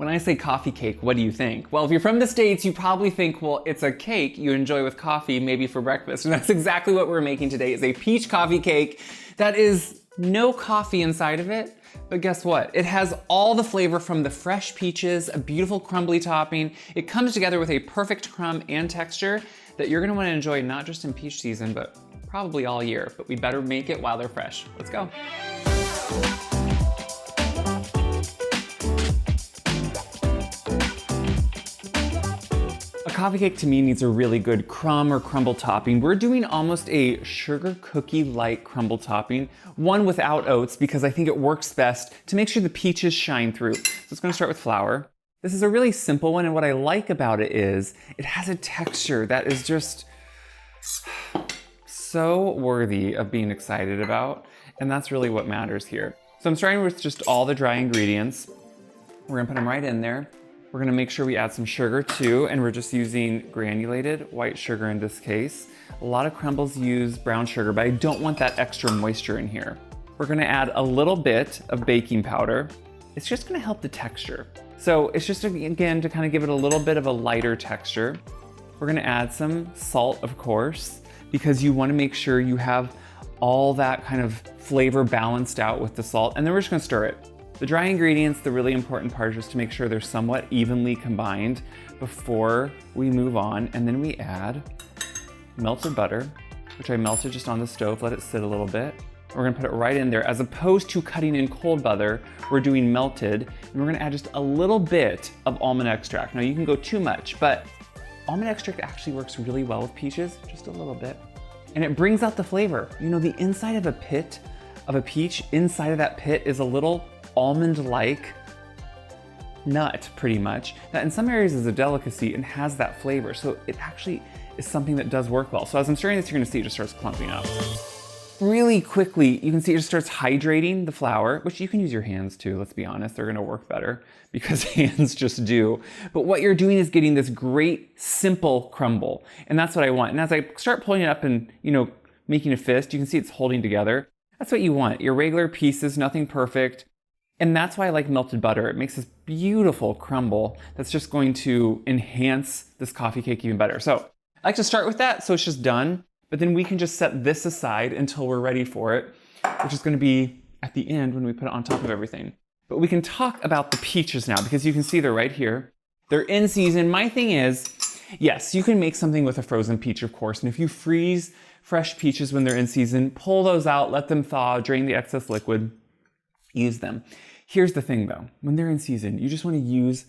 When I say coffee cake, what do you think? Well, if you're from the States, you probably think, well, it's a cake you enjoy with coffee, maybe for breakfast. And that's exactly what we're making today, is a peach coffee cake that is no coffee inside of it. But guess what? It has all the flavor from the fresh peaches, a beautiful crumbly topping. It comes together with a perfect crumb and texture that you're gonna wanna enjoy not just in peach season, but probably all year. But we better make it while they're fresh. Let's go. A coffee cake to me needs a really good crumb or crumble topping. We're doing almost a sugar cookie-like crumble topping, one without oats, because I think it works best to make sure the peaches shine through. So it's gonna start with flour. This is a really simple one, and what I like about it is it has a texture that is just so worthy of being excited about, and that's really what matters here. So I'm starting with just all the dry ingredients. We're gonna put them right in there. We're gonna make sure we add some sugar too, and we're just using granulated white sugar in this case. A lot of crumbles use brown sugar, but I don't want that extra moisture in here. We're gonna add a little bit of baking powder. It's just gonna help the texture. So it's just, again, to kind of give it a little bit of a lighter texture. We're gonna add some salt, of course, because you wanna make sure you have all that kind of flavor balanced out with the salt, and then we're just gonna stir it. The dry ingredients, the really important part is just to make sure they're somewhat evenly combined before we move on. And then we add melted butter, which I melted just on the stove, let it sit a little bit. We're gonna put it right in there. As opposed to cutting in cold butter, we're doing melted, and we're gonna add just a little bit of almond extract. Now you can go too much, but almond extract actually works really well with peaches, just a little bit. And it brings out the flavor. You know, the inside of a pit of a peach, inside of that pit is a little almond-like nut, pretty much, that in some areas is a delicacy and has that flavor. So it actually is something that does work well. So as I'm stirring this, you're gonna see it just starts clumping up. Really quickly, you can see it just starts hydrating the flour, which you can use your hands too, let's be honest, they're gonna work better because hands just do. But what you're doing is getting this great, simple crumble. And that's what I want. And as I start pulling it up and, making a fist, you can see it's holding together. That's what you want, irregular pieces, nothing perfect. And that's why I like melted butter. It makes this beautiful crumble that's just going to enhance this coffee cake even better. So I like to start with that, so it's just done, but then we can just set this aside until we're ready for it, which is gonna be at the end when we put it on top of everything. But we can talk about the peaches now, because you can see they're right here. They're in season. My thing is, yes, you can make something with a frozen peach, of course, and if you freeze fresh peaches when they're in season, pull those out, let them thaw, drain the excess liquid, use them. Here's the thing though, when they're in season, you just want to use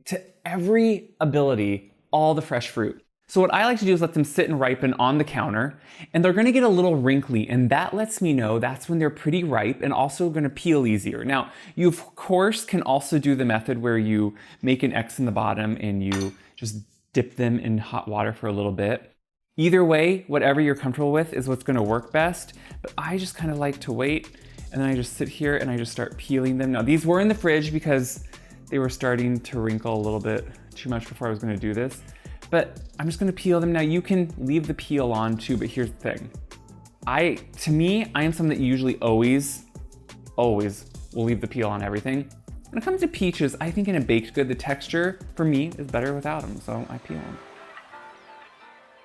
to every ability all the fresh fruit. So what I like to do is let them sit and ripen on the counter, and they're going to get a little wrinkly, and that lets me know that's when they're pretty ripe and also going to peel easier. Now, you of course can also do the method where you make an X in the bottom and you just dip them in hot water for a little bit. Either way, whatever you're comfortable with is what's going to work best, but I just kind of like to wait. And then I just sit here and I just start peeling them. Now these were in the fridge because they were starting to wrinkle a little bit too much before I was gonna do this. But I'm just gonna peel them. Now you can leave the peel on too, but here's the thing. I am someone that usually always will leave the peel on everything. When it comes to peaches, I think in a baked good, the texture for me is better without them, so I peel them.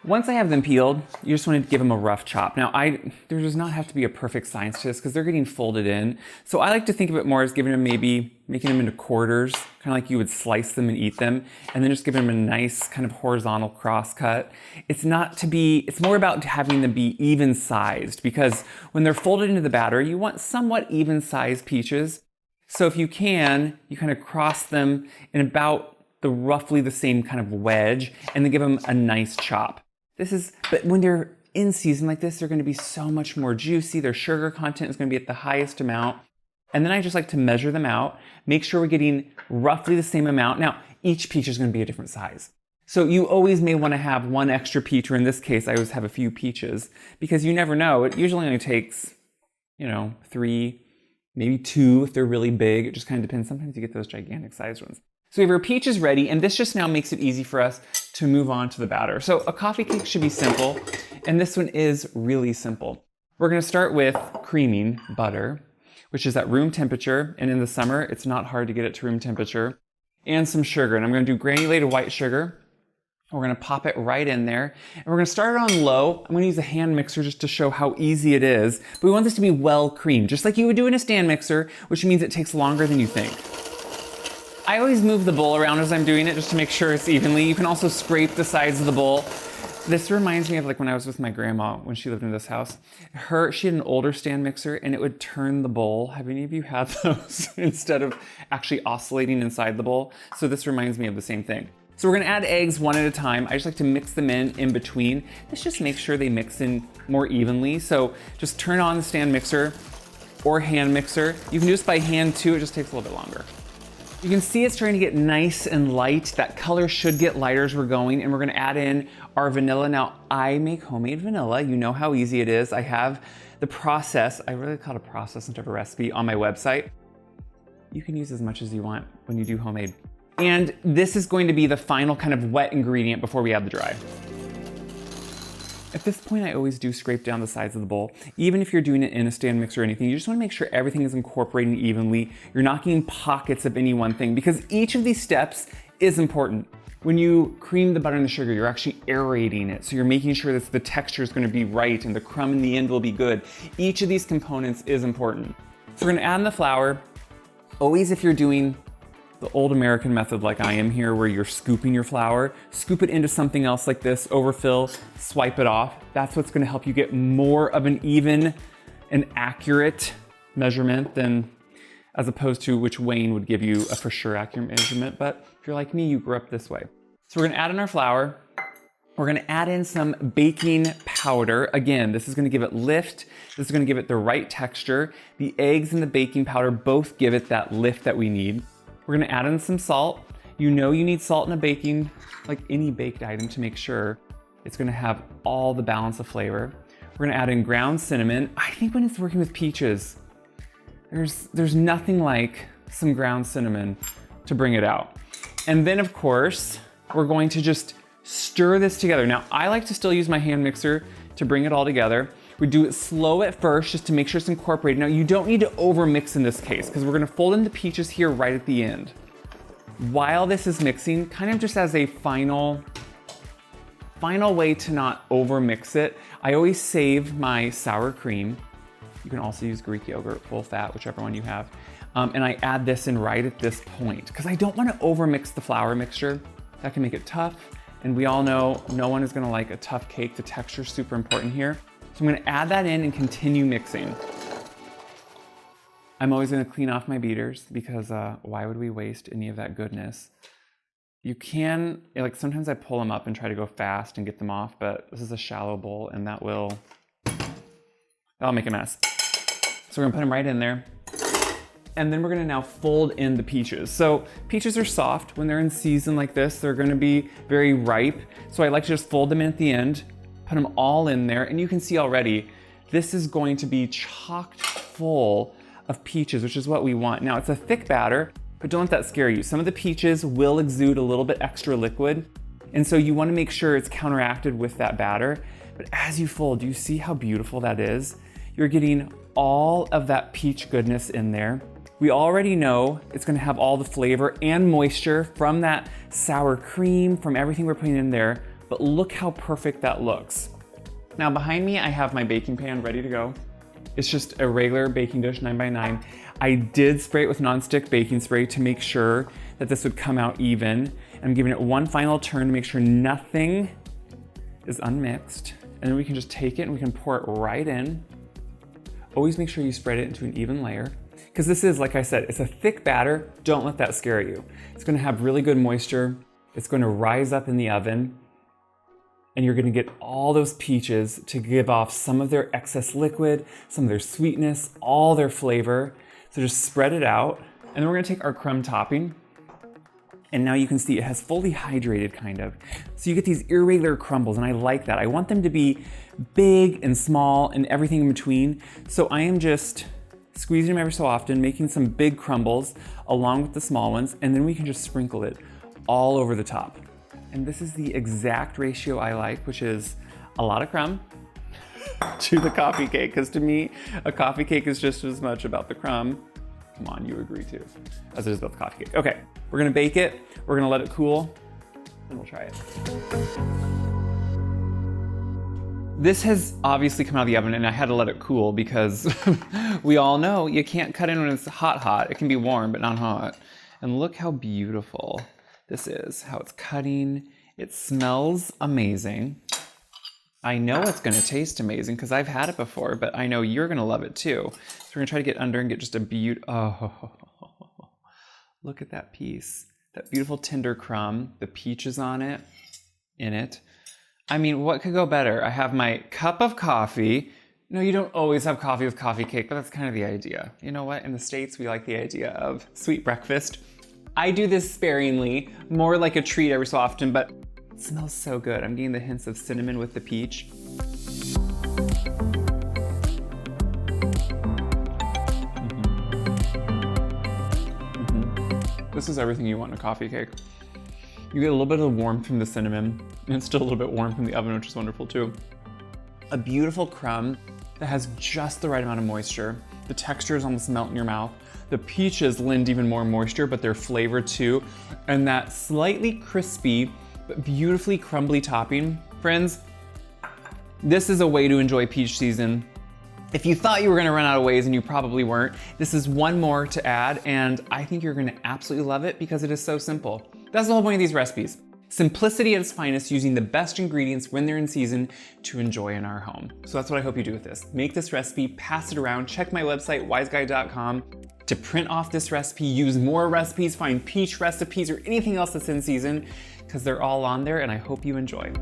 Once I have them peeled, you just want to give them a rough chop. Now, there does not have to be a perfect science to this because they're getting folded in. So I like to think of it more as making them into quarters, kind of like you would slice them and eat them, and then just giving them a nice kind of horizontal cross cut. It's more about having them be even sized, because when they're folded into the batter, you want somewhat even sized peaches. So if you kind of cross them in about roughly the same kind of wedge, and then give them a nice chop. But when they're in season like this, they're gonna be so much more juicy. Their sugar content is gonna be at the highest amount. And then I just like to measure them out, make sure we're getting roughly the same amount. Now, each peach is gonna be a different size. So you always may wanna have one extra peach, or in this case, I always have a few peaches, because you never know. It usually only takes, 3, maybe 2 if they're really big. It just kind of depends. Sometimes you get those gigantic sized ones. So we have our peaches ready, and this just now makes it easy for us to move on to the batter. So a coffee cake should be simple, and this one is really simple. We're gonna start with creaming butter. which is at room temperature. And in the summer, it's not hard to get it to room temperature. And some sugar. And I'm gonna do granulated white sugar. We're gonna pop it right in there. And we're gonna start it on low. I'm gonna use a hand mixer just to show how easy it is. But we want this to be well creamed, just like you would do in a stand mixer, which means it takes longer than you think. I always move the bowl around as I'm doing it just to make sure it's evenly. You can also scrape the sides of the bowl. This reminds me of like when I was with my grandma when she lived in this house. She had an older stand mixer and it would turn the bowl. Have any of you had those instead of actually oscillating inside the bowl? So this reminds me of the same thing. So we're gonna add eggs one at a time. I just like to mix them in between. This just makes sure they mix in more evenly. So just turn on the stand mixer or hand mixer. You can do this by hand too, it just takes a little bit longer. You can see it's starting to get nice and light. That color should get lighter as we're going, and we're gonna add in our vanilla. Now, I make homemade vanilla. You know how easy it is. I have the process, I really call it a process instead of a recipe, on my website. You can use as much as you want when you do homemade. And this is going to be the final kind of wet ingredient before we add the dry. At this point, I always do scrape down the sides of the bowl. Even if you're doing it in a stand mixer or anything, you just wanna make sure everything is incorporating evenly. You're not getting pockets of any one thing, because each of these steps is important. When you cream the butter and the sugar, you're actually aerating it. So you're making sure that the texture is gonna be right and the crumb in the end will be good. Each of these components is important. So we're gonna add in the flour. Always, if you're doing the old American method like I am here, where you're scooping your flour, scoop it into something else like this, overfill, swipe it off. That's what's gonna help you get more of an even and accurate measurement than, as opposed to which Wayne would give you a for sure accurate measurement. But if you're like me, you grew up this way. So we're gonna add in our flour. We're gonna add in some baking powder. Again, this is gonna give it lift. This is gonna give it the right texture. The eggs and the baking powder both give it that lift that we need. We're gonna add in some salt. You know you need salt in a baking, like any baked item, to make sure it's gonna have all the balance of flavor. We're gonna add in ground cinnamon. I think when it's working with peaches, there's nothing like some ground cinnamon to bring it out. And then of course, we're going to just stir this together. Now, I like to still use my hand mixer to bring it all together. We do it slow at first just to make sure it's incorporated. Now, you don't need to over mix in this case because we're gonna fold in the peaches here right at the end. While this is mixing, kind of just as a final way to not over mix it, I always save my sour cream. You can also use Greek yogurt, full fat, whichever one you have. And I add this in right at this point because I don't wanna over mix the flour mixture. That can make it tough. And we all know no one is gonna like a tough cake. The texture is super important here. So I'm gonna add that in and continue mixing. I'm always gonna clean off my beaters because why would we waste any of that goodness? You can, like sometimes I pull them up and try to go fast and get them off, but this is a shallow bowl and that'll make a mess. So we're gonna put them right in there. And then we're gonna now fold in the peaches. So peaches are soft. When they're in season like this, they're gonna be very ripe. So I like to just fold them in at the end, put them all in there, and you can see already, this is going to be chocked full of peaches, which is what we want. Now, it's a thick batter, but don't let that scare you. Some of the peaches will exude a little bit extra liquid, and so you wanna make sure it's counteracted with that batter. But as you fold, do you see how beautiful that is? You're getting all of that peach goodness in there. We already know it's gonna have all the flavor and moisture from that sour cream, from everything we're putting in there, but look how perfect that looks. Now behind me, I have my baking pan ready to go. It's just a regular baking dish, 9x9. I did spray it with nonstick baking spray to make sure that this would come out even. I'm giving it one final turn to make sure nothing is unmixed. And then we can just take it and we can pour it right in. Always make sure you spread it into an even layer. Because this is, like I said, it's a thick batter. Don't let that scare you. It's gonna have really good moisture. It's gonna rise up in the oven. And you're gonna get all those peaches to give off some of their excess liquid, some of their sweetness, all their flavor. So just spread it out. And then we're gonna take our crumb topping. And now you can see it has fully hydrated kind of. So you get these irregular crumbles, and I like that. I want them to be big and small and everything in between. So I am just squeezing them every so often, making some big crumbles along with the small ones, and then we can just sprinkle it all over the top. And this is the exact ratio I like, which is a lot of crumb, to the coffee cake, because to me, a coffee cake is just as much about the crumb, come on, you agree too, as it is about the coffee cake. Okay, we're gonna bake it, we're gonna let it cool, and we'll try it. This has obviously come out of the oven and I had to let it cool because we all know you can't cut in when it's hot. It can be warm, but not hot. And look how beautiful this is, how it's cutting. It smells amazing. I know it's gonna taste amazing because I've had it before, but I know you're gonna love it too. So we're gonna try to get under and get just a oh, look at that piece. That beautiful tender crumb, the peaches on it, in it. I mean, what could go better? I have my cup of coffee. No, you don't always have coffee with coffee cake, but that's kind of the idea. You know what? In the States, we like the idea of sweet breakfast. I do this sparingly, more like a treat every so often, but it smells so good. I'm getting the hints of cinnamon with the peach. This is everything you want in a coffee cake. You get a little bit of the warmth from the cinnamon, and it's still a little bit warm from the oven, which is wonderful too. A beautiful crumb that has just the right amount of moisture. The texture is almost melt in your mouth. The peaches lend even more moisture, but they're flavored too. And that slightly crispy, but beautifully crumbly topping. Friends, this is a way to enjoy peach season. If you thought you were gonna run out of ways, and you probably weren't, this is one more to add, and I think you're gonna absolutely love it because it is so simple. That's the whole point of these recipes. Simplicity at its finest, using the best ingredients when they're in season to enjoy in our home. So that's what I hope you do with this. Make this recipe, pass it around, check my website, wiseguy.com, to print off this recipe, use more recipes, find peach recipes or anything else that's in season, because they're all on there and I hope you enjoy.